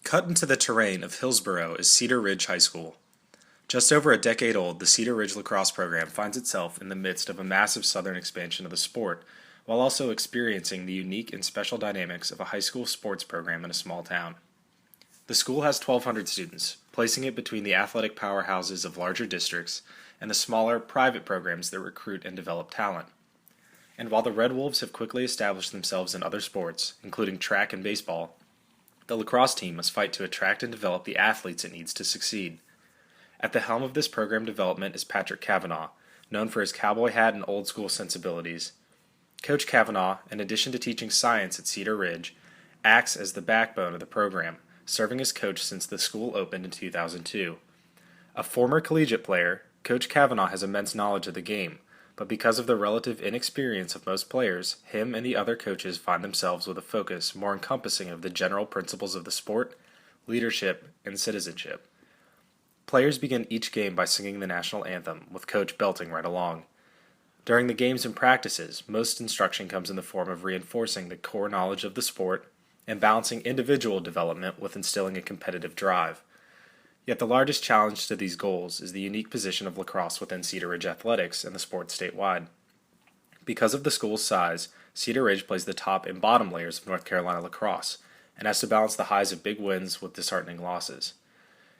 Cut into the terrain of Hillsborough is Cedar Ridge High School. Just over a decade old, the Cedar Ridge lacrosse program finds itself in the midst of a massive southern expansion of the sport, while also experiencing the unique and special dynamics of a high school sports program in a small town. The school has 1,200 students, placing it between the athletic powerhouses of larger districts and the smaller, private programs that recruit and develop talent. And while the Red Wolves have quickly established themselves in other sports, including track and baseball, the lacrosse team must fight to attract and develop the athletes it needs to succeed. At the helm of this program development is Patrick Cavanaugh, known for his cowboy hat and old-school sensibilities. Coach Cavanaugh, in addition to teaching science at Cedar Ridge, acts as the backbone of the program, serving as coach since the school opened in 2002. A former collegiate player, Coach Cavanaugh has immense knowledge of the game, but because of the relative inexperience of most players, him and the other coaches find themselves with a focus more encompassing of the general principles of the sport, leadership, and citizenship. Players begin each game by singing the national anthem, with Coach belting right along. During the games and practices, most instruction comes in the form of reinforcing the core knowledge of the sport and balancing individual development with instilling a competitive drive. Yet the largest challenge to these goals is the unique position of lacrosse within Cedar Ridge athletics and the sport statewide. Because of the school's size, Cedar Ridge plays the top and bottom layers of North Carolina lacrosse and has to balance the highs of big wins with disheartening losses.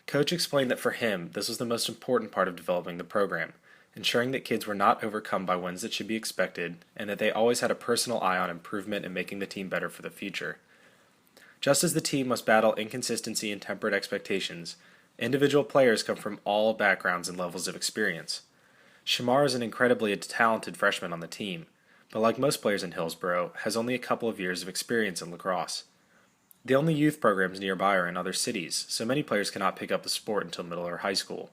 Coach explained that for him, this was the most important part of developing the program, ensuring that kids were not overcome by wins that should be expected and that they always had a personal eye on improvement and making the team better for the future. Just as the team must battle inconsistency and tempered expectations, individual players come from all backgrounds and levels of experience. Shamar is an incredibly talented freshman on the team, but like most players in Hillsborough, has only a couple of years of experience in lacrosse. The only youth programs nearby are in other cities, so many players cannot pick up the sport until middle or high school.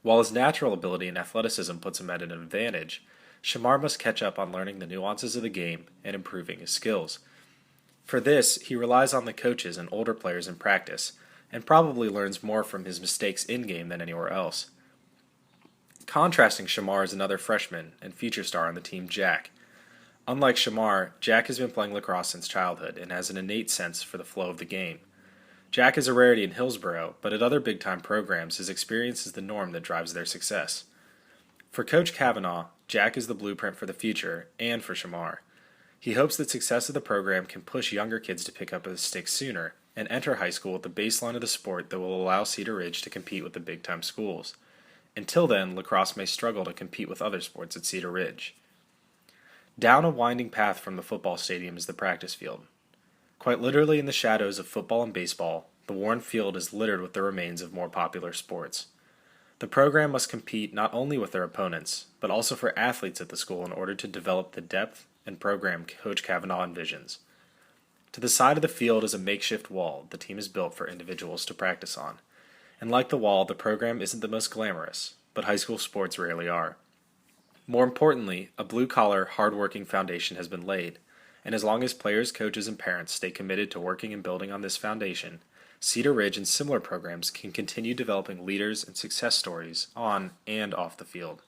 While his natural ability and athleticism puts him at an advantage, Shamar must catch up on learning the nuances of the game and improving his skills. For this, he relies on the coaches and older players in practice, and probably learns more from his mistakes in-game than anywhere else. Contrasting Shamar is another freshman and future star on the team, Jack. Unlike Shamar, Jack has been playing lacrosse since childhood and has an innate sense for the flow of the game. Jack is a rarity in Hillsborough, but at other big-time programs, his experience is the norm that drives their success. For Coach Cavanaugh, Jack is the blueprint for the future, and for Shamar. He hopes that success of the program can push younger kids to pick up a stick sooner and enter high school with the baseline of the sport that will allow Cedar Ridge to compete with the big-time schools. Until then, lacrosse may struggle to compete with other sports at Cedar Ridge. Down a winding path from the football stadium is the practice field. Quite literally in the shadows of football and baseball, the worn field is littered with the remains of more popular sports. The program must compete not only with their opponents, but also for athletes at the school in order to develop the depth and program Coach Cavanaugh envisions. To the side of the field is a makeshift wall the team has built for individuals to practice on. And like the wall, the program isn't the most glamorous, but high school sports rarely are. More importantly, a blue-collar, hard-working foundation has been laid, and as long as players, coaches, and parents stay committed to working and building on this foundation, Cedar Ridge and similar programs can continue developing leaders and success stories on and off the field.